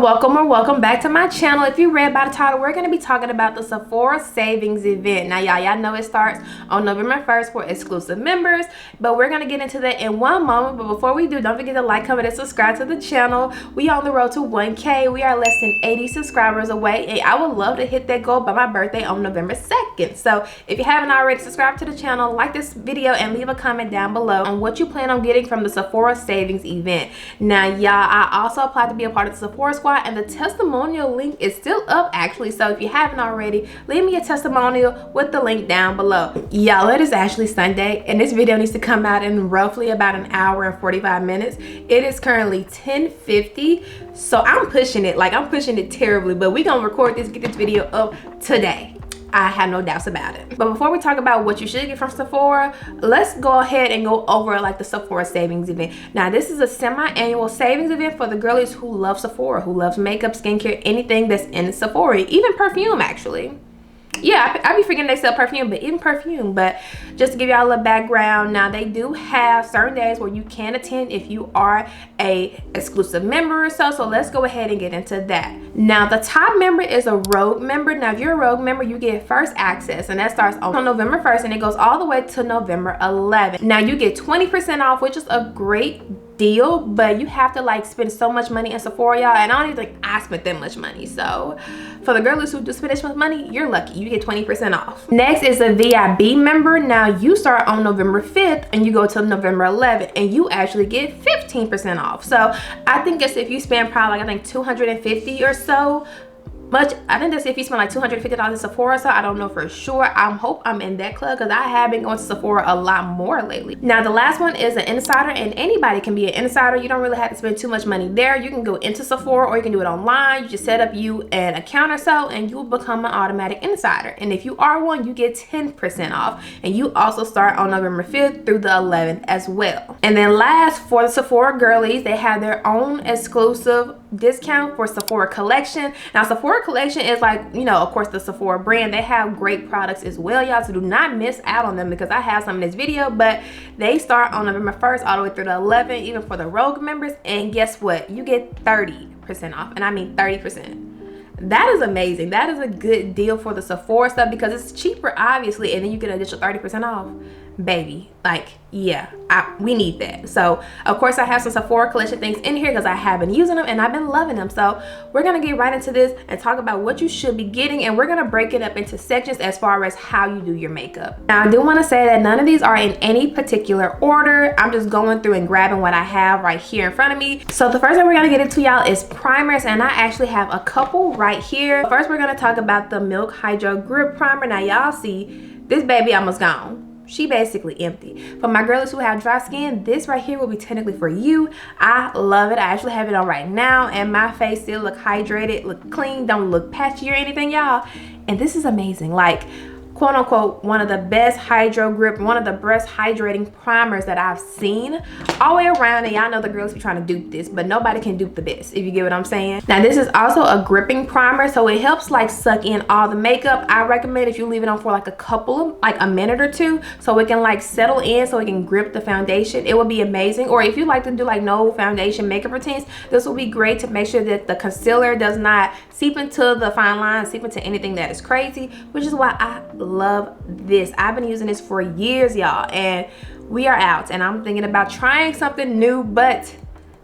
welcome back to my channel. If you read by the title, we're going to be talking about the Sephora savings event. Now y'all know it starts on November 1st for exclusive members, but we're going to get into that in one moment. But before we do, don't forget to like, comment, and subscribe to the channel. We are on the road to 1K. We are less than 80 subscribers away, and I would love to hit that goal by my birthday on November 2nd. So if you haven't already, subscribe to the channel, like this video, and leave a comment down below on what you plan on getting from the Sephora savings event. Now y'all, I also applied to be a part of the Sephora squad, and the testimonial link is still up actually. So if you haven't already, leave me a testimonial with the link down below. Y'all, it is actually Sunday, and this video needs to come out in roughly about an hour and 45 minutes. It is currently 10:50, so I'm pushing it. Like, I'm pushing it terribly, but we're gonna record this, get this video up today. I have no doubts about it. But before we talk about what you should get from Sephora, let's go ahead and go over like the Sephora savings event. Now, this is a semi-annual savings event for the girlies who love Sephora, who loves makeup, skincare, anything that's in Sephora, even perfume actually. Yeah, I be forgetting they sell perfume, but even perfume. But just to give y'all a little background, now they do have certain days where you can attend if you are a exclusive member or so. So let's go ahead and get into that. Now, the top member is a Rogue member. Now, if you're a Rogue member, you get first access, and that starts on November 1st, and it goes all the way to November 11th. Now, you get 20% off, which is a great deal, but you have to like spend so much money in Sephora, y'all, and I don't even think I spent that much money. So for the girls who do spend this much money, you're lucky. You get 20% off. Next is a VIB member. Now, you start on November 5th and you go till November 11th, and you actually get 15% off. So I think it's if you spend probably like, I think $250 or so. I think that's if you spend like $250 in Sephora, so I don't know for sure. I hope I'm in that club because I have been going to Sephora a lot more lately. Now, the last one is an insider, and anybody can be an insider. You don't really have to spend too much money there. You can go into Sephora or you can do it online. You just set up an account or so, and you will become an automatic insider. And if you are one, you get 10% off, and you also start on November 5th through the 11th as well. And then last, for the Sephora girlies, they have their own exclusive discount for Sephora collection. Now, Sephora collection is like, you know, of course, the Sephora brand. They have great products as well, y'all, so do not miss out on them because I have some in this video. But they start on November 1st all the way through the 11th, even for the Rogue members. And guess what? You get 30% off, and I mean 30%. That is amazing. That is a good deal for the Sephora stuff because it's cheaper, obviously, and then you get an additional 30% off. Baby, like, yeah, we need that. So of course I have some Sephora collection things in here because I have been using them and I've been loving them. So we're gonna get right into this and talk about what you should be getting, and we're gonna break it up into sections as far as how you do your makeup. Now, I do want to say that none of these are in any particular order. I'm just going through and grabbing what I have right here in front of me. So the first thing we're gonna get into, y'all, is primers, and I actually have a couple right here. First, we're gonna talk about the Milk Hydro Grip Primer. Now, y'all see this baby almost gone. She basically empty. For my girls who have dry skin, this right here will be technically for you. I love it. I actually have it on right now, and my face still look hydrated, look clean, don't look patchy or anything, y'all. And this is amazing. Like, quote unquote, one of the best hydro grip, one of the best hydrating primers that I've seen all the way around. And y'all know the girls be trying to dupe this, but nobody can dupe the best, if you get what I'm saying. Now, this is also a gripping primer, so it helps like suck in all the makeup. I recommend if you leave it on for like a minute or two, so it can like settle in, so it can grip the foundation. It will be amazing. Or if you like to do like no foundation makeup routines, this will be great to make sure that the concealer does not seep into the fine lines, seep into anything that is crazy, which is why I love this. I've been using this for years, y'all, and we are out, and I'm thinking about trying something new, but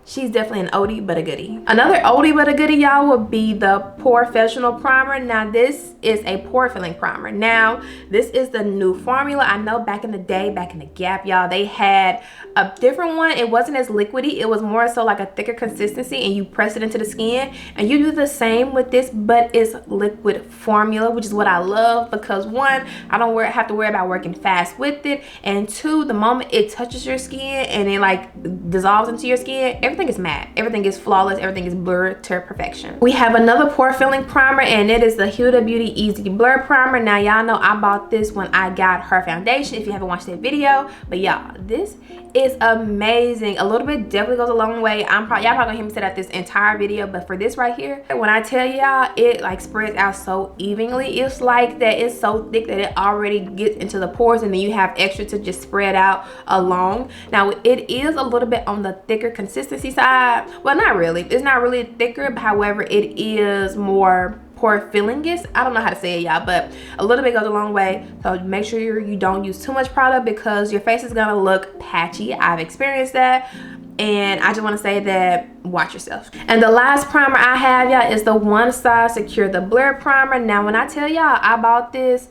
she's definitely an oldie but a goodie. Another oldie but a goodie, y'all, would be the Porefessional primer. Now, this is a pore filling primer. Now, this is the new formula. I know back in the day, back in the Gap, y'all, they had a different one. It wasn't as liquidy. It was more so like a thicker consistency, and you press it into the skin, and you do the same with this, but it's liquid formula, which is what I love because one, I don't have to worry about working fast with it, and two, the moment it touches your skin and it like dissolves into your skin, everything is matte, everything is flawless, everything is blurred to perfection. We have another pore filling primer, and it is the Huda Beauty Easy Blur Primer. Now, y'all know I bought this when I got her foundation, if you haven't watched that video. But y'all, this is amazing. A little bit definitely goes a long way. Y'all probably gonna hear me say that this entire video, but for this right here, when I tell y'all, it like spreads out so evenly. It's like that, it's so thick that it already gets into the pores, and then you have extra to just spread out along. Now, it is a little bit on the thicker consistency, consistency side. Well, not really. It's not really thicker, but however, it is more pore filling. I don't know how to say it, y'all, but a little bit goes a long way. So make sure you don't use too much product because your face is gonna look patchy. I've experienced that. And I just want to say that watch yourself. And the last primer I have, y'all, is the One Size Secure the Blur primer. Now when I tell y'all I bought this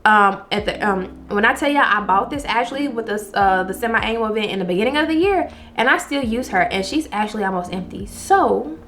when I tell y'all I bought this actually with the semi-annual event in the beginning of the year, and I still use her, and she's actually almost empty. So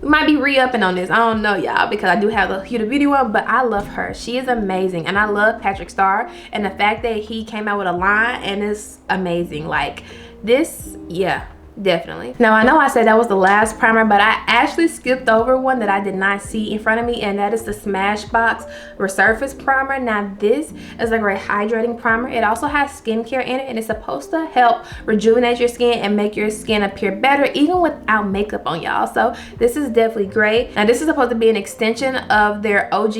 we might be re-upping on this. I don't know, y'all, because I do have the Huda Beauty one, but I love her. She is amazing, and I love Patrick Starr, and the fact that he came out with a line and it's amazing. Like this, yeah. Definitely. Now I know I said that was the last primer, but I actually skipped over one that I did not see in front of me, and that is the Smashbox Resurface Primer. Now this is a great hydrating primer. It also has skincare in it, and it's supposed to help rejuvenate your skin and make your skin appear better even without makeup on, y'all. So this is definitely great. Now this is supposed to be an extension of their OG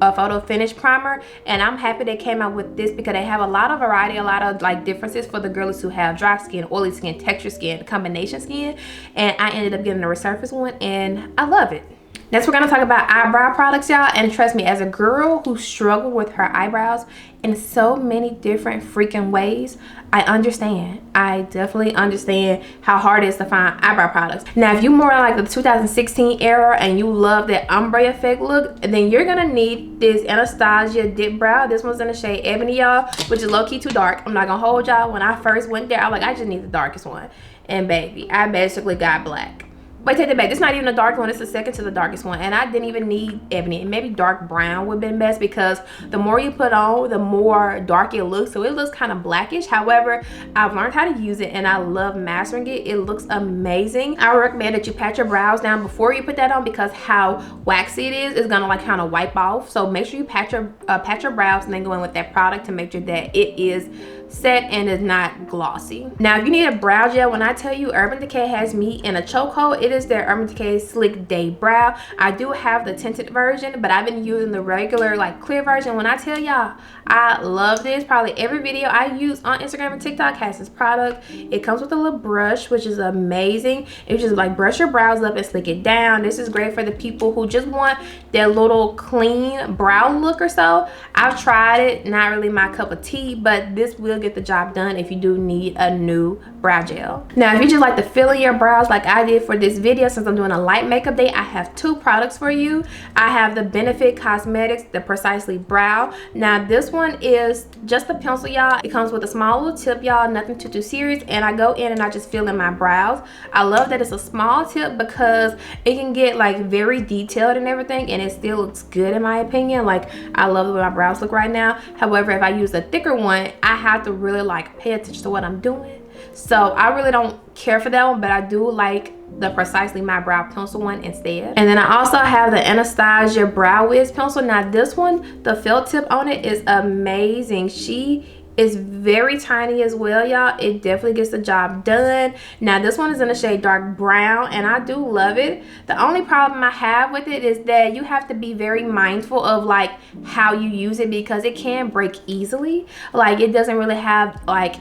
photo finish primer, and I'm happy they came out with this because they have a lot of variety, a lot of like differences for the girlies who have dry skin, oily skin, texture skin, combination skin, and I ended up getting the Resurface one, and I love it. Next, we're gonna talk about eyebrow products, y'all, and trust me, as a girl who struggled with her eyebrows in so many different freaking ways, I understand. I definitely understand how hard it is to find eyebrow products. Now, if you're more like the 2016 era and you love that ombre effect look, then you're gonna need this Anastasia Dip Brow. This one's in the shade Ebony, y'all, which is low-key too dark. I'm not gonna hold y'all. When I first went there, I was like, I just need the darkest one. And baby, I basically got black. Wait, take it back. This is not even the dark one. It's the second to the darkest one. And I didn't even need ebony. Maybe dark brown would have been best because the more you put on, the more dark it looks. So it looks kind of blackish. However, I've learned how to use it and I love mastering it. It looks amazing. I recommend that you pat your brows down before you put that on because how waxy it is going to like kind of wipe off. So make sure you pat your brows and then go in with that product to make sure that it is set and is not glossy. Now, if you need a brow gel, when I tell you Urban Decay has me in a chokehold, it is their Urban Decay Slick Day Brow. I do have the tinted version, but I've been using the regular like clear version. When I tell y'all I love this, probably every video I use on Instagram and TikTok has this product. It comes with a little brush, which is amazing. It just like brush your brows up and slick it down. This is great for the people who just want that little clean brow look or so. I've tried it, not really my cup of tea, but this will get the job done if you do need a new brow gel. Now, if you just like to fill in your brows like I did for this video, since I'm doing a light makeup day, I have two products for you. I have the Benefit Cosmetics, the Precisely Brow. Now, this one is just a pencil, y'all. It comes with a small little tip, y'all, nothing too serious, and I go in and I just fill in my brows. I love that it's a small tip because it can get like very detailed and everything, and it still looks good in my opinion. Like, I love the way my brows look right now. However, if I use a thicker one, I have to really like pay attention to what I'm doing. So I really don't care for that one, but I do like the Precisely My Brow pencil one instead. And then I also have the Anastasia Brow Wiz pencil. Now this one, the felt tip on it is amazing. She is very tiny as well, y'all. It definitely gets the job done. Now this one is in the shade dark brown, and I do love it. The only problem I have with it is that you have to be very mindful of like how you use it because it can break easily. Like, it doesn't really have like,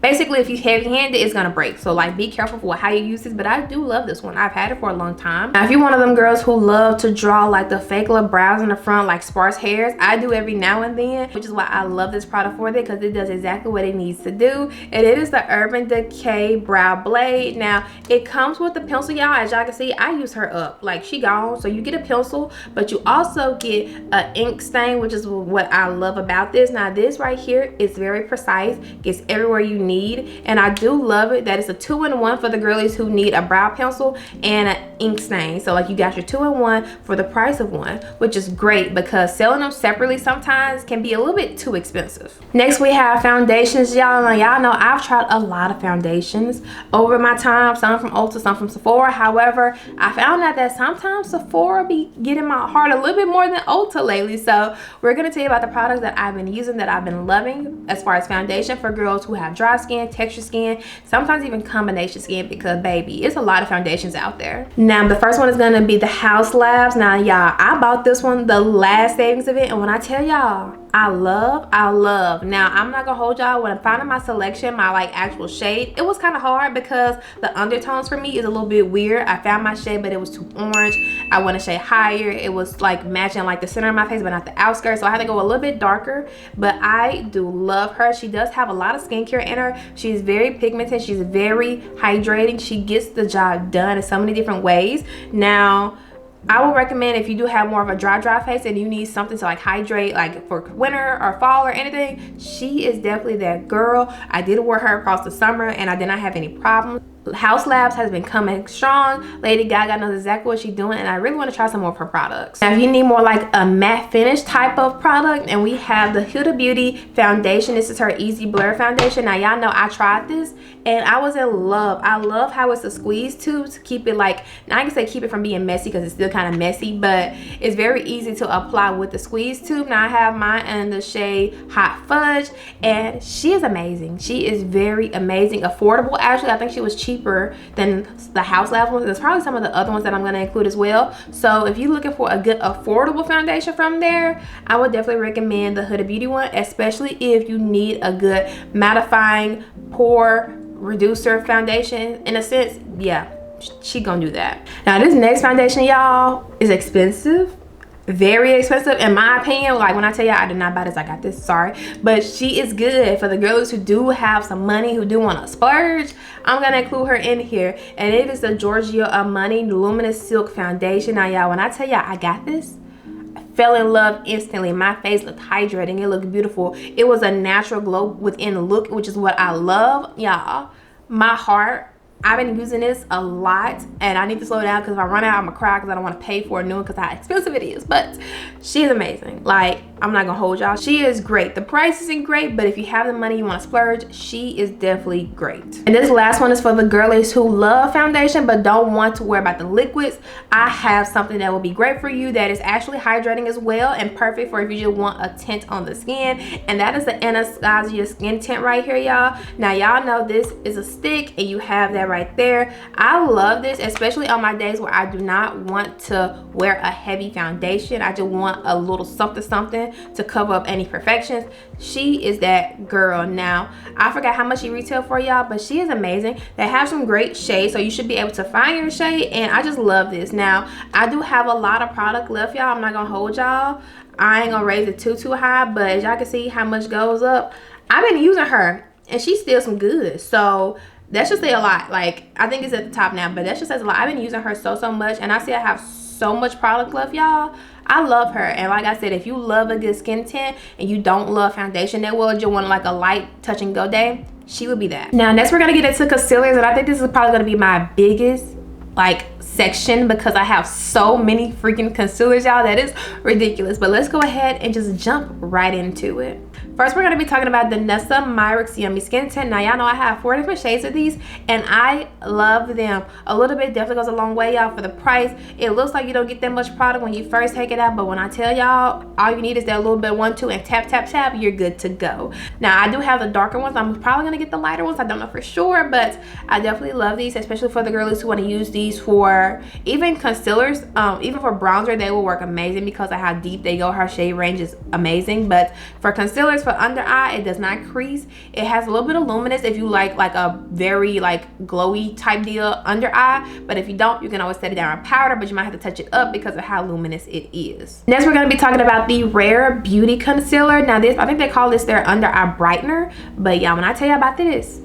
basically if you heavy-handed, it's gonna break. So like, be careful for how you use this, but I do love this one. I've had it for a long time. Now, if you're one of them girls who love to draw like the fake little brows in the front, like sparse hairs, I do every now and then, which is why I love this product for it, because it does exactly what it needs to do. And it is the Urban Decay Brow Blade. Now, it comes with the pencil, y'all. As y'all can see, I use her up. Like, she gone. So you get a pencil, but you also get an ink stain, which is what I love about this. Now, this right here is very precise. Gets everywhere you need. And I do love it that it's a 2-in-1 for the girlies who need a brow pencil and an ink stain. So like, you got your 2-in-1 for the price of one, which is great because selling them separately sometimes can be a little bit too expensive. Next, we have foundations, y'all. Now, y'all know I've tried a lot of foundations over my time, some from Ulta, some from Sephora. However, I found out that sometimes Sephora be getting my heart a little bit more than Ulta lately. So we're gonna tell you about the products that I've been using, that I've been loving as far as foundation for girls who have dry skin, texture skin, sometimes even combination skin, because baby, it's a lot of foundations out there. Now, the first one is gonna be the House Labs. Now, y'all, I bought this one the last savings event, and when I tell y'all I love. Now, I'm not gonna hold y'all. When I'm finding my selection, my like actual shade, it was kind of hard because the undertones for me is a little bit weird. I found my shade, but it was too orange. I want a shade higher. It was like matching like the center of my face, but not the outskirts. So I had to go a little bit darker, but I do love her. She does have a lot of skincare in her. She's very pigmented. She's very hydrating. She gets the job done in so many different ways. Now, I would recommend if you do have more of a dry face and you need something to like hydrate like for winter or fall or anything, she is definitely that girl. I did wear her across the summer and I did not have any problems. House Labs has been coming strong. Lady Gaga knows exactly what she's doing, and I really want to try some more of her products. Now, if you need more like a matte finish type of product, and we have the Huda Beauty foundation. This is her Easy Blur foundation. Now, y'all know I tried this and I was in love. I love how it's a squeeze tube to keep it like, now I can say keep it from being messy because it's still kind of messy, but it's very easy to apply with the squeeze tube. Now I have mine in the shade Hot Fudge, and she is amazing. She is very amazing. Affordable, actually. I think she was cheaper than the House Labs ones. There's probably some of the other ones that I'm going to include as well. So if you're looking for a good affordable foundation from there, I would definitely recommend the Huda Beauty one, especially if you need a good mattifying pore reducer foundation. In a sense, yeah, she gonna do that. Now this next foundation, y'all, is expensive. Very expensive in my opinion. Like when I tell y'all I did not buy this, I got this, sorry, but she is good for the girls who do have some money, who do want to splurge. I'm gonna include her in here, and it is the Giorgio Armani Luminous Silk Foundation. Now y'all, when I tell y'all I got this, I fell in love instantly. My face looked hydrating, it looked beautiful. It was a natural glow within the look, which is what I love, y'all. My heart, I've been using this a lot, and I need to slow down because if I run out, I'm gonna cry because I don't want to pay for a new one because how expensive it is. But she is amazing. Like, I'm not gonna hold y'all. She is great. The price isn't great, but if you have the money, you want to splurge, she is definitely great. And this last one is for the girlies who love foundation but don't want to worry about the liquids. I have something that will be great for you that is actually hydrating as well and perfect for if you just want a tint on the skin, and that is the Anastasia Skin Tint right here, y'all. Now y'all know this is a stick and you have that right there. I love this, especially on my days where I do not want to wear a heavy foundation. I just want a little something to cover up any imperfections. She is that girl. Now I forgot how much she retailed for, y'all, but she is amazing. They have some great shades, so you should be able to find your shade, and I just love this. Now I do have a lot of product left, y'all. I'm not gonna hold y'all. I ain't gonna raise it too high, but as y'all can see how much goes up. I've been using her and she's still some good, so that should say a lot. Like, I think it's at the top now, but that just says a lot. I've been using her so much, and I see I have so much product left, y'all. I love her, and like I said, if you love a good skin tint and you don't love foundation that well, you want like a light touch and go day, she would be that. Now next we're gonna get into concealers, and I think this is probably gonna be my biggest like section because I have so many freaking concealers, y'all, that is ridiculous. But let's go ahead and just jump right into it. First, we're going to be talking about the Nessa Myricks Yummy Skin Tint. Now, y'all know I have 4 different shades of these, and I love them. A little bit definitely goes a long way, y'all, for the price. It looks like you don't get that much product when you first take it out, but when I tell y'all, all you need is that little bit 1, 2, and tap, tap, tap, you're good to go. Now, I do have the darker ones. I'm probably going to get the lighter ones. I don't know for sure, but I definitely love these, especially for the girlies who want to use these for even concealers. Even for bronzer, they will work amazing because of how deep they go. Her shade range is amazing, but for concealers, for under eye, it does not crease. It has a little bit of luminous if you like a very like glowy type deal under eye, but if you don't, you can always set it down on powder, but you might have to touch it up because of how luminous it is. Next, we're going to be talking about the Rare Beauty Concealer. Now this, I think they call this their under eye brightener, but yeah, when I tell y'all about this,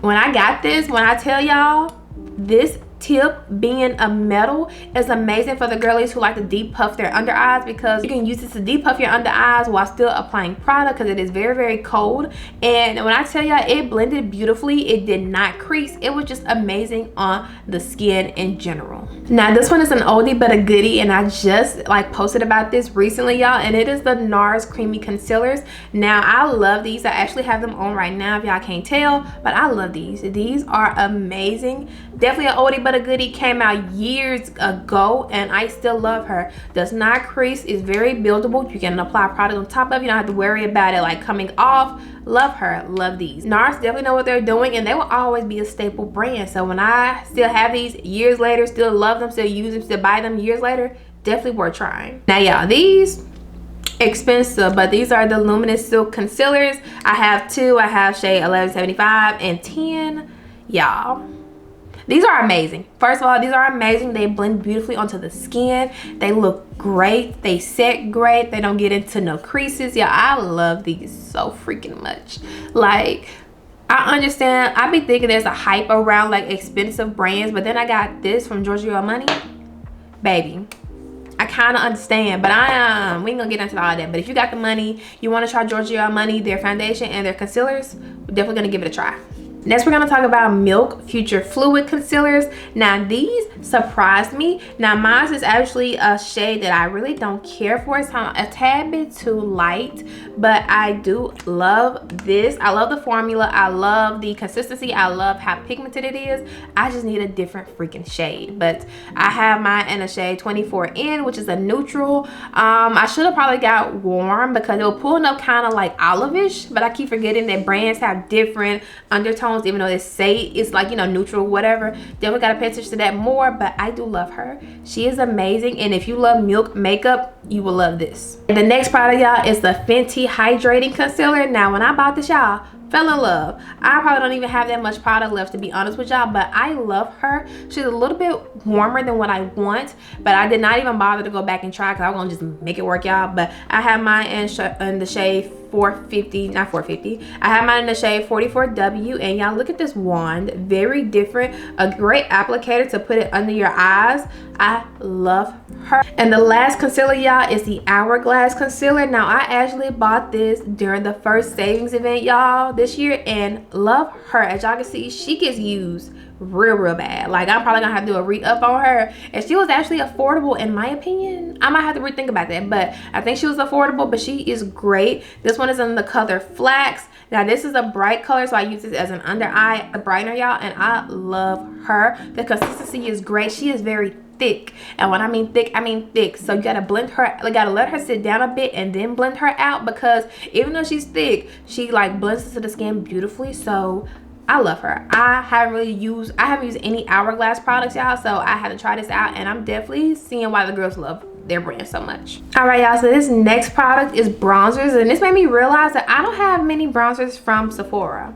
when I got this, when I tell y'all, this tip being a metal is amazing for the girlies who like to deep puff their under eyes, because you can use this to deep puff your under eyes while still applying product because it is very cold. And when I tell y'all, it blended beautifully. It did not crease. It was just amazing on the skin in general. Now this one is an oldie but a goodie, and I just like posted about this recently, y'all, and it is the NARS Creamy Concealers. Now I love these. I actually have them on right now if y'all can't tell, but I love these. These are amazing. Definitely an oldie but a goodie. Came out years ago and I still love her. Does not crease, is very buildable. You can apply product on top of, you don't have to worry about it like coming off. Love her, love these. NARS definitely know what they're doing, and they will always be a staple brand. So when I still have these years later, still love them, still use them, still buy them years later, definitely worth trying. Now y'all, these expensive, but these are the Luminous Silk Concealers. I have two. I have shade 1175 and 10. Y'all, these are amazing. First of all, these are amazing. They blend beautifully onto the skin. They look great. They set great. They don't get into no creases. Yeah, I love these so freaking much. Like, I understand. I be thinking there's a hype around like expensive brands, but then I got this from Giorgio Armani. Baby, I kind of understand, but we ain't gonna get into all that. But if you got the money, you want to try Giorgio Armani, their foundation and their concealers, we're definitely gonna give it a try. Next, we're going to talk about Milk Future Fluid Concealers. Now, these surprised me. Now, mine is actually a shade that I really don't care for. It's a tad bit too light, but I do love this. I love the formula. I love the consistency. I love how pigmented it is. I just need a different freaking shade. But I have mine in a shade 24N, which is a neutral. I should have probably got warm because it was pulling up kind of like olive-ish, but I keep forgetting that brands have different undertones, even though they say it's like, you know, neutral, whatever. Definitely gotta pay attention to that more, but I do love her. She is amazing, and if you love Milk makeup, you will love this. And the next product, y'all, is the Fenty Hydrating Concealer. Now, when I bought this, y'all, fell in love. I probably don't even have that much product left, to be honest with y'all, but I love her. She's a little bit warmer than what I want, but I did not even bother to go back and try because I was gonna just make it work, y'all. But I have mine in the shade 450, not 450. I have mine in the shade 44W, and y'all look at this wand. Very different. A great applicator to put it under your eyes. I love her. And the last concealer, y'all, is the Hourglass Concealer. Now, I actually bought this during the first savings event, y'all, this year, and love her. As y'all can see, she gets used real bad. Like, I'm probably gonna have to do a re-up on her, and she was actually affordable in my opinion. I might have to rethink about that, but I think she was affordable, but she is great. This one is in the color Flax. Now, this is a bright color, so I use this as an under eye brightener, y'all, and I love her. The consistency is great. She is very thick, and when I mean thick, I mean thick. So you gotta blend her, like, gotta let her sit down a bit and then blend her out, because even though she's thick, she like blends into the skin beautifully. So I love her. I haven't used any Hourglass products, y'all, so I had to try this out, and I'm definitely seeing why the girls love their brand so much. All right, y'all, so this next product is bronzers, and this made me realize that I don't have many bronzers from Sephora,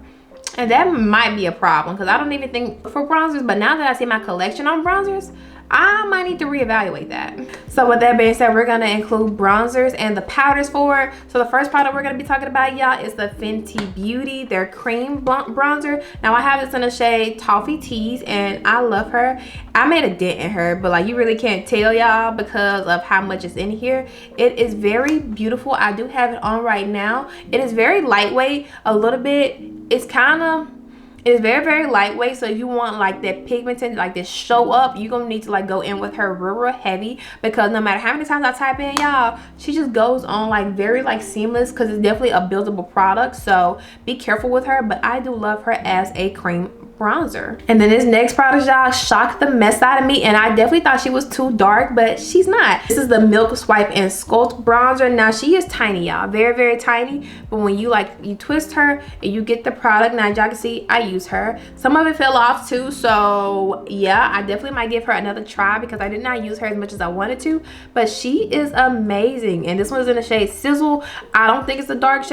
and that might be a problem because I don't even think for bronzers. But now that I see my collection on bronzers, I might need to reevaluate that. So with that being said, we're gonna include bronzers and the powders for it. So the first product we're gonna be talking about, y'all, is the Fenty Beauty, their cream bronzer. Now, I have this in the shade Toffee Tease, and I love her. I made a dent in her, but like, you really can't tell, y'all, because of how much is in here. It is very beautiful. I do have it on right now. It is very lightweight, a little bit. It's very lightweight, so if you want like that pigmented, like this show up, you're gonna need to like go in with her real heavy, because no matter how many times I type in, y'all, she just goes on like very like seamless, because it's definitely a buildable product. So be careful with her, but I do love her as a cream bronzer. And then this next product, y'all, shocked the mess out of me, and I definitely thought she was too dark, but she's not. This is the Milk Swipe and Sculpt bronzer. Now, she is tiny, y'all, very tiny, but when you twist her and you get the product, now y'all can see I use her. Some of it fell off too, so yeah, I definitely might give her another try because I did not use her as much as I wanted to, but she is amazing. And this one's in the shade Sizzle. I don't think it's the darkest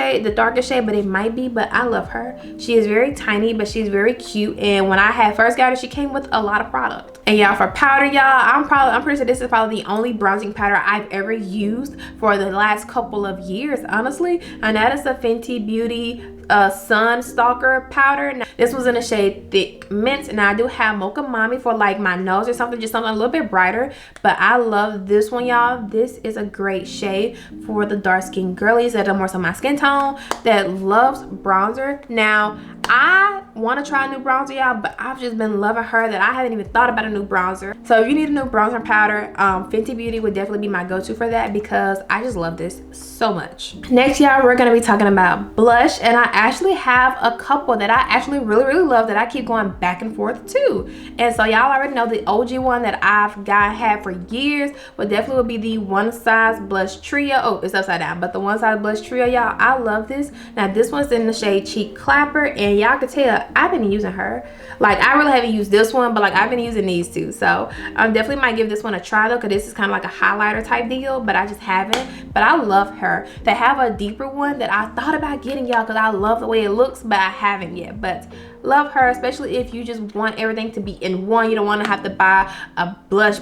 shade, but it might be. But I love her. She is very tiny, but she's very cute. And when I had first got her, she came with a lot of product. And y'all, for powder, y'all, I'm pretty sure this is probably the only bronzing powder I've ever used for the last couple of years, honestly, and that is the Fenty Beauty Sun Stalker powder. Now, this was in the shade Thick Mint. Now, I do have Mocha Mommy for like my nose or something, just something a little bit brighter, but I love this one, y'all. This is a great shade for the dark skinned girlies that are more so my skin tone, that loves bronzer. Now, I want to try a new bronzer, y'all, but I've just been loving her that I haven't even thought about a new bronzer. So if you need a new bronzer powder, Fenty Beauty would definitely be my go-to for that, because I just love this so much. Next, y'all, we're going to be talking about blush, and I actually have a couple that I actually really love that I keep going back and forth to. And so y'all already know the OG one that I've had for years would definitely be the One Size Blush Trio. Oh, it's upside down, but the One Size Blush Trio, y'all, I love this. Now, this one's in the shade Cheek Clapper, and and y'all can tell I've been using her. Like, I really haven't used this one, but like I've been using these two. So I definitely might give this one a try though, because this is kind of like a highlighter type deal, but I just haven't. But I love her. They have a deeper one that I thought about getting, y'all, because I love the way it looks, but I haven't yet. But love her, especially if you just want everything to be in one. You don't want to have to buy a blush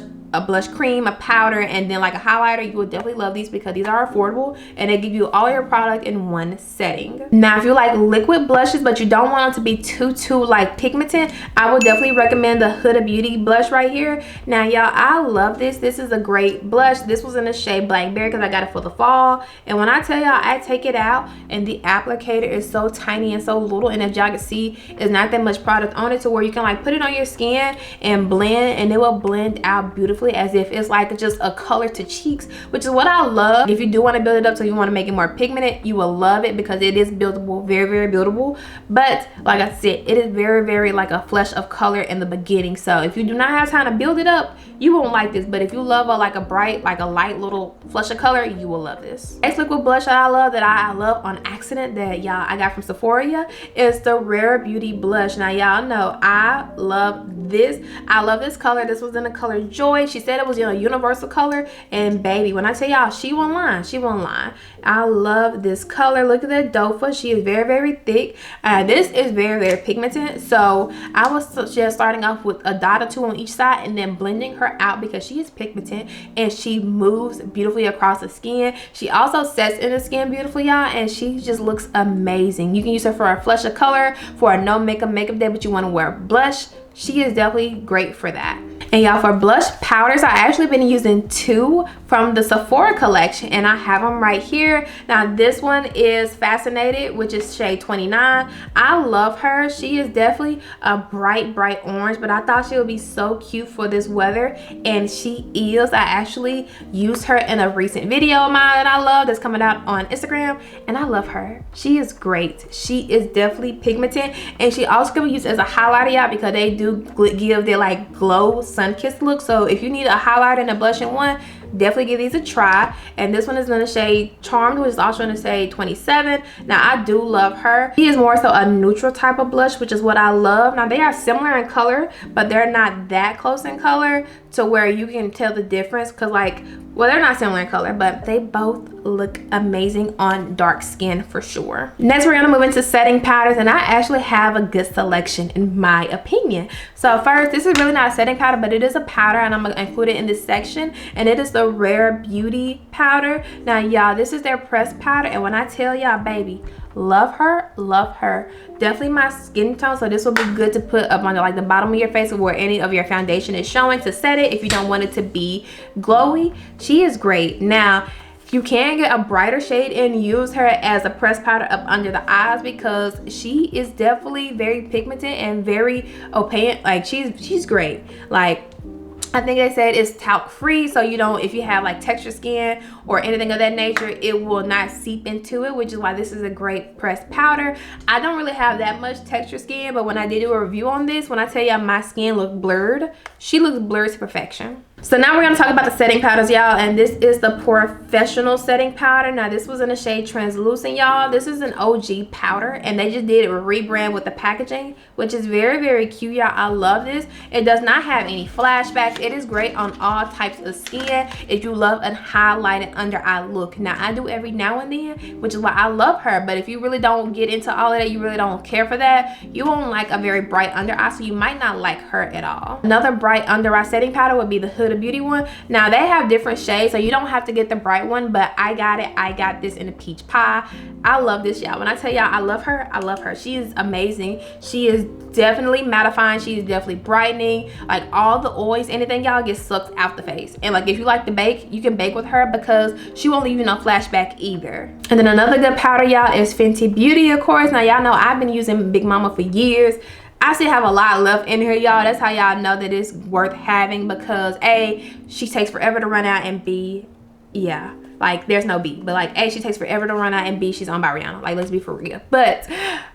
cream, a powder, and then like a highlighter. You will definitely love these because these are affordable and they give you all your product in one setting. Now, if you like liquid blushes but you don't want them to be too like pigmented, I would definitely recommend the Huda Beauty blush right here. Now, y'all, I love this. This is a great blush. This was in the shade Blackberry because I got it for the fall. And when I tell y'all, I take it out and the applicator is so tiny and so little, and as y'all can see, it's not that much product on it to where you can like put it on your skin and blend, and it will blend out beautifully as if it's like just a color to cheeks, which is what I love. If you do want to build it up so you want to make it more pigmented, you will love it because it is buildable, very buildable. But like I said, it is very like a flush of color in the beginning. So if you do not have time to build it up, you won't like this. But if you love like a bright, like a light little flush of color, you will love this. Next liquid blush that I love on accident, that y'all I got from Sephora, is the Rare Beauty blush. Now, y'all know I love this. I love this color. This was in the color Joy. She said it was, you know, universal color, and baby, when I tell y'all, she won't lie. I love this color. Look at that doe foot. She is very thick. This is very pigmented, so I was just starting off with a dot or two on each side and then blending her out because she is pigmented and she moves beautifully across the skin. She also sets in the skin beautifully, y'all, and she just looks amazing. You can use her for a flush of color, for a no makeup day, but you want to wear blush. She is definitely great for that. And y'all, for blush powders, I actually been using two from the Sephora collection, and I have them right here. Now, this one is Fascinated, which is shade 29. I love her. She is definitely a bright orange, but I thought she would be so cute for this weather, and she is. I actually used her in a recent video of mine that I love that's coming out on Instagram, and I love her. She is great. She is definitely pigmented, and she also can be used as a highlighter, y'all, because they do give their like glow sun-kissed look. So if you need a highlighter and a blush in one, definitely give these a try. And this one is in the shade Charmed, which is also in the shade 27. Now, I do love her. She is more so a neutral type of blush, which is what I love. Now, they are similar in color, but they're not that close in color to where you can tell the difference, because like, well, they're not similar in color, but they both look amazing on dark skin for sure. Next, we're gonna move into setting powders, and I actually have a good selection in my opinion. So first, this is really not a setting powder, but it is a powder, and I'm gonna include it in this section, and it is the Rare Beauty powder. Now, y'all, this is their pressed powder, and when I tell y'all, baby, love her. Definitely my skin tone, so this will be good to put up on like the bottom of your face where any of your foundation is showing, to set it if you don't want it to be glowy. She is great. Now, you can get a brighter shade and use her as a pressed powder up under the eyes, because she is definitely very pigmented and very opaque. Like, she's great. Like, I think they said it's talc free, so you don't, if you have like textured skin or anything of that nature, it will not seep into it, which is why this is a great pressed powder. I don't really have that much textured skin, but when I did do a review on this, when I tell y'all my skin looked blurred, she looks blurred to perfection. So now we're going to talk about the setting powders, y'all, and this is the Porefessional setting powder. Now, this was in the shade Translucent, y'all. This is an OG powder, and they just did a rebrand with the packaging, which is very cute, y'all. I love this. It does not have any flashbacks. It is great on all types of skin if you love a highlighted under eye look. Now, I do every now and then, which is why I love her, but if you really don't get into all of that, you really don't care for that, you won't like a very bright under eye, so you might not like her at all. Another bright under eye setting powder would be the Huda Beauty one. Now, they have different shades, so you don't have to get the bright one, but I got this in a peach pie. I love this, y'all. When I tell y'all I love her. She is amazing. She is definitely mattifying. She is definitely brightening. Like, all the oils, anything, y'all, gets sucked out the face. And like, if you like to bake, you can bake with her because she won't leave you no flashback either. And then another good powder, y'all, is Fenty Beauty, of course. Now, y'all know I've been using Big Mama for years. I still have a lot left in here, y'all. That's how y'all know that it's worth having, because A, she takes forever to run out, and B, yeah, Like, there's no B. But like, A, she takes forever to run out, and B, she's owned by Rihanna. Like, let's be for real. But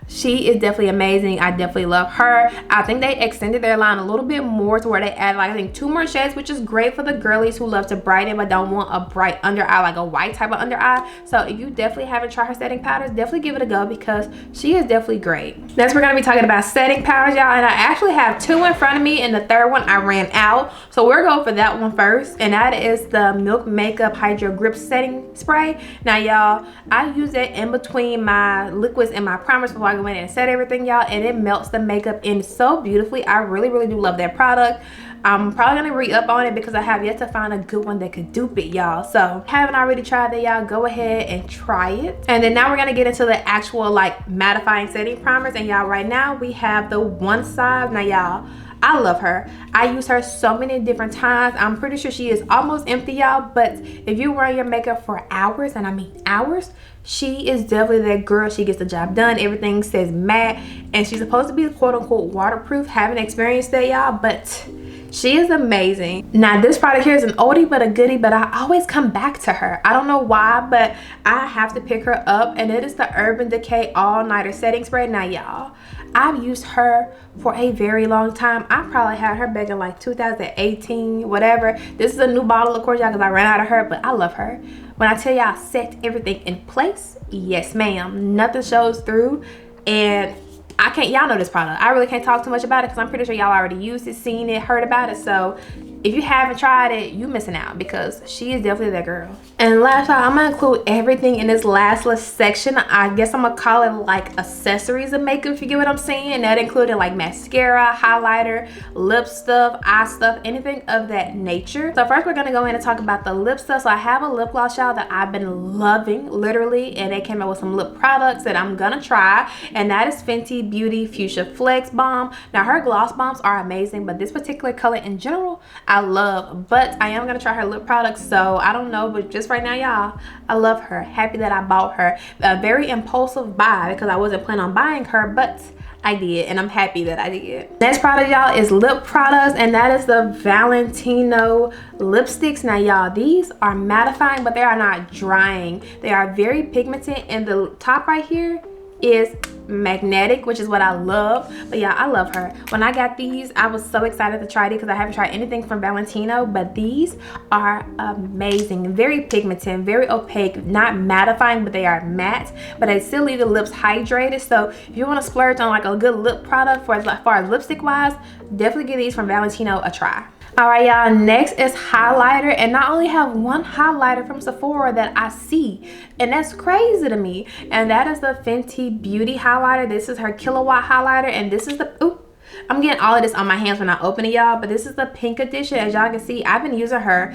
she is definitely amazing. I definitely love her. I think they extended their line a little bit more to where they add, like, I think 2 more shades, which is great for the girlies who love to brighten but don't want a bright under eye, like a white type of under eye. So if you definitely haven't tried her setting powders, definitely give it a go, because she is definitely great. Next, we're gonna be talking about setting powders, y'all, and I actually have 2 in front of me, and the third one I ran out, so we're going for that one first, and that is the Milk Makeup Hydro Grip Setting Spray. Now, y'all, I use it in between my liquids and my primers before I go in and set everything, y'all, and it melts the makeup in so beautifully. I really do love that product. I'm probably gonna re-up on it because I have yet to find a good one that could dupe it, y'all. So haven't already tried that, y'all, go ahead and try it. And then now we're gonna get into the actual like mattifying setting primers, and y'all, right now we have the One Size. Now, y'all, I love her. I use her so many different times. I'm pretty sure she is almost empty, y'all, but if you wear your makeup for hours, and I mean hours, she is definitely that girl. She gets the job done. Everything says matte, and she's supposed to be quote-unquote waterproof. Haven't experienced that, y'all, but she is amazing. Now, this product here is an oldie but a goodie, but I always come back to her. I don't know why, but I have to pick her up, and it is the Urban Decay All Nighter Setting Spray. Now, y'all, I've used her for a very long time. I probably had her back in like 2018, whatever. This is a new bottle, of course, y'all, because I ran out of her, but I love her. When I tell y'all, set everything in place, yes ma'am, nothing shows through. And I can't, y'all know this product, I really can't talk too much about it because I'm pretty sure y'all already used it, seen it, heard about it. So if you haven't tried it, you missing out, because she is definitely that girl. And last, y'all, I'm gonna include everything in this last list section. I guess I'm gonna call it like accessories of makeup, if you get what I'm saying. And that included like mascara, highlighter, lip stuff, eye stuff, anything of that nature. So first, we're gonna go in and talk about the lip stuff. So I have a lip gloss, y'all, that I've been loving, literally, and they came out with some lip products that I'm gonna try, and that is Fenty Beauty Fuchsia Flex Balm. Now, her gloss bombs are amazing, but this particular color in general I love, but I am gonna try her lip products, so I don't know, but just right now, y'all, I love her. Happy that I bought her. A very impulsive buy, because I wasn't planning on buying her, but I did, and I'm happy that I did. Next product, y'all, is lip products, and that is the Valentino lipsticks. Now, y'all, these are mattifying, but they are not drying. They are very pigmented, and the top right here is magnetic, which is what I love. But yeah, I love her. When I got these, I was so excited to try it because I haven't tried anything from Valentino, but these are amazing. Very pigmented, very opaque, not mattifying, but they are matte, but they still leave the lips hydrated. So if you want to splurge on like a good lip product for as far as lipstick wise, definitely give these from Valentino a try. All right, y'all, next is highlighter, and I only have one highlighter from Sephora that I see, and that's crazy to me, and that is the Fenty Beauty highlighter. This is her Kilowatt highlighter, and this is the, ooh, I'm getting all of this on my hands when I open it, y'all, but this is the pink edition. As y'all can see, I've been using her.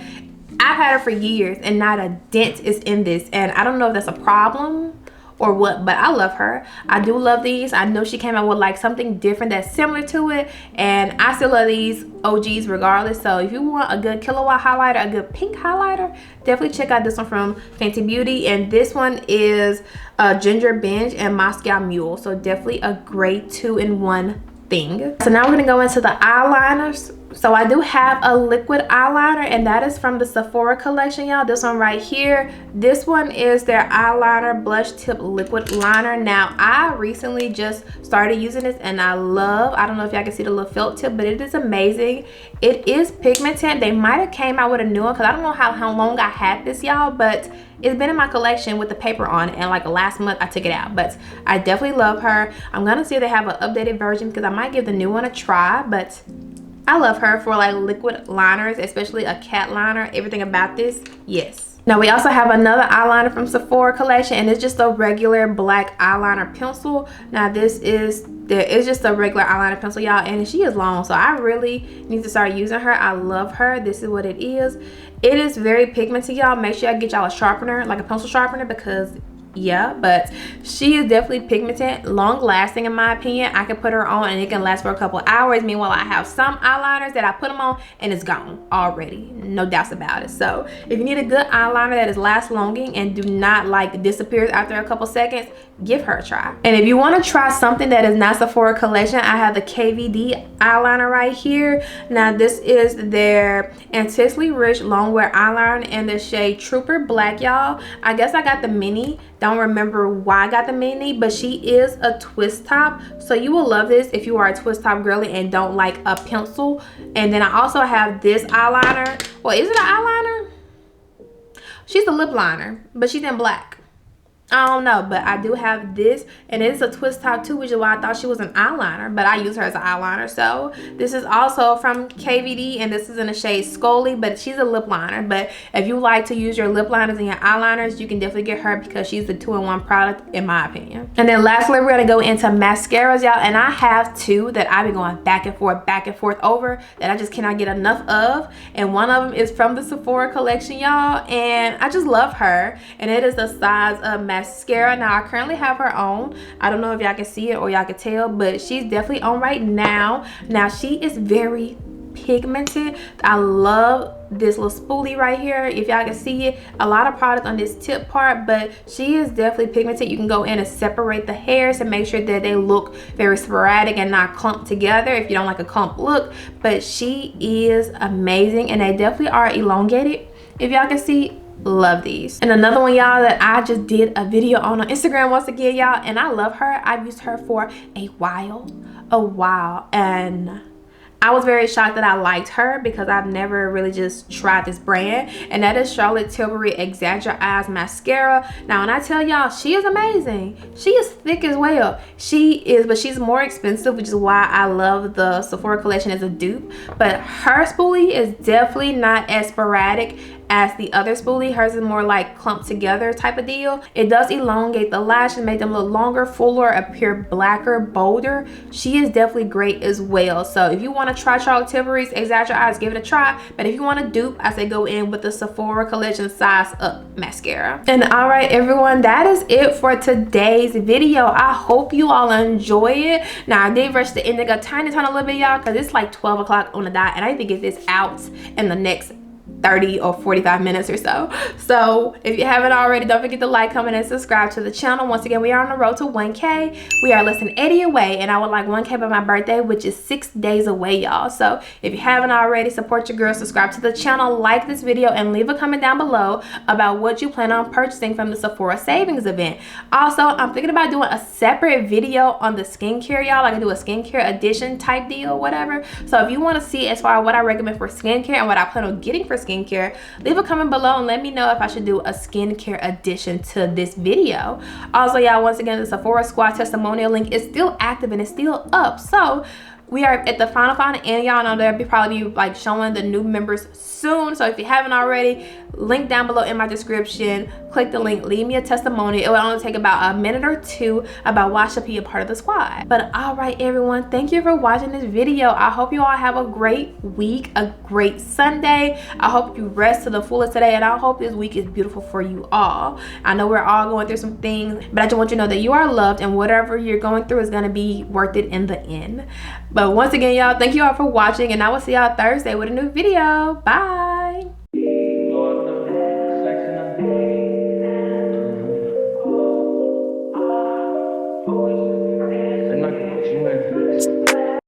I've had her for years, and not a dent is in this, and I don't know if that's a problem or what, but I love her. I do love these. I know she came out with like something different that's similar to it, and I still love these OGs regardless. So if you want a good Kilowatt highlighter, a good pink highlighter, definitely check out this one from Fenty Beauty. And this one is Ginger Binge and Moscow Mule, so definitely a great 2-in-1 thing. So now we're gonna go into the eyeliners. So I do have a liquid eyeliner, and that is from the Sephora collection, y'all. This one right here. This one is their eyeliner blush tip liquid liner. Now, I recently just started using this, and I don't know if y'all can see the little felt tip, but it is amazing. It is pigmented. They might have came out with a new one, because I don't know how long I had this, y'all, but it's been in my collection with the paper on it, and like last month I took it out. But I definitely love her. I'm gonna see if they have an updated version, because I might give the new one a try, but I love her for like liquid liners, especially a cat liner. Everything about this, yes. Now we also have another eyeliner from Sephora collection, and it's just a regular black eyeliner pencil. Now this is it's just a regular eyeliner pencil, y'all, and she is long, so I really need to start using her. I love her. This is what it is. It is very pigmented, y'all. Make sure I get y'all a sharpener, like a pencil sharpener, because yeah, but she is definitely pigmented, long lasting in my opinion. I can put her on and it can last for a couple hours. Meanwhile, I have some eyeliners that I put them on and it's gone already, no doubts about it. So if you need a good eyeliner that is last longing and do not like disappears after a couple seconds, give her a try. And if you want to try something that is not Sephora collection, I have the KVD eyeliner right here. Now this is their Intensely Rich Longwear eyeliner in the shade Trooper Black, y'all. I guess I got the mini. Don't remember why I got the mini, but she is a twist top, so you will love this if you are a twist top girly and don't like a pencil. And then I also have this eyeliner. Well, is it an eyeliner? She's a lip liner, but she's in black. I don't know, but I do have this, and it's a twist top too, which is why I thought she was an eyeliner, but I use her as an eyeliner. So this is also from KVD, and this is in the shade Scully, but she's a lip liner. But if you like to use your lip liners and your eyeliners, you can definitely get her because she's the 2-in-1 product in my opinion. And then lastly, we're gonna go into mascaras, y'all, and I have two that I've been going back and forth over that I just cannot get enough of, and one of them is from the Sephora collection, y'all, and I just love her, and it is the size of mascara. Now I currently have her on. I don't know if y'all can see it or y'all can tell, but she's definitely on right now. Now she is very pigmented. I love this little spoolie right here, if y'all can see it. A lot of product on this tip part, but she is definitely pigmented. You can go in and separate the hairs and make sure that they look very sporadic and not clumped together if you don't like a clump look. But she is amazing, and they definitely are elongated, if y'all can see. Love these. And another one, y'all, that I just did a video on Instagram once again, y'all, and I love her. I've used her for a while, and I was very shocked that I liked her because I've never really just tried this brand, and that is Charlotte Tilbury Exaggerate Eyes Mascara. Now when I tell y'all, she is amazing. She is thick as well. She is, but she's more expensive, which is why I love the Sephora collection as a dupe. But her spoolie is definitely not as sporadic as the other spoolie. Hers is more like clumped together type of deal. It does elongate the lashes, make them look longer, fuller, appear blacker, bolder. She is definitely great as well. So if you want to try Charlotte Tilbury's Exaggerate Eyes, give it a try. But if you want to dupe, I say go in with the Sephora collection size up mascara. And all right, everyone, that is it for today's video. I hope you all enjoy it. Now I did rush the ending a tiny a little bit, y'all, because it's like 12 o'clock on the dot, and I need to get this out in the next 30 or 45 minutes or so. So if you haven't already, don't forget to like, comment, and subscribe to the channel. Once again, we are on the road to 1K. We are less than 80 away, and I would like 1K by my birthday, which is 6 days away, y'all. So if you haven't already, support your girl, subscribe to the channel, like this video, and leave a comment down below about what you plan on purchasing from the Sephora savings event. Also, I'm thinking about doing a separate video on the skincare, y'all. I can do a skincare edition type deal, whatever. So if you want to see as far as what I recommend for skincare and what I plan on getting for skincare, leave a comment below and let me know if I should do a skincare addition to this video. Also, y'all, once again, the Sephora Squad testimonial link is still active and it's still up. So we are at the final, and y'all know they'll probably be like showing the new members soon. So if you haven't already, link down below in my description. Click the link, leave me a testimonial. It will only take about a minute or two about why I should be a part of the squad. But all right, everyone, thank you for watching this video. I hope you all have a great week, a great Sunday. I hope you rest to the fullest today, and I hope this week is beautiful for you all. I know we're all going through some things, but I just want you to know that you are loved, and whatever you're going through is going to be worth it in the end. But once again, y'all, thank you all for watching, and I will see y'all Thursday with a new video. Bye.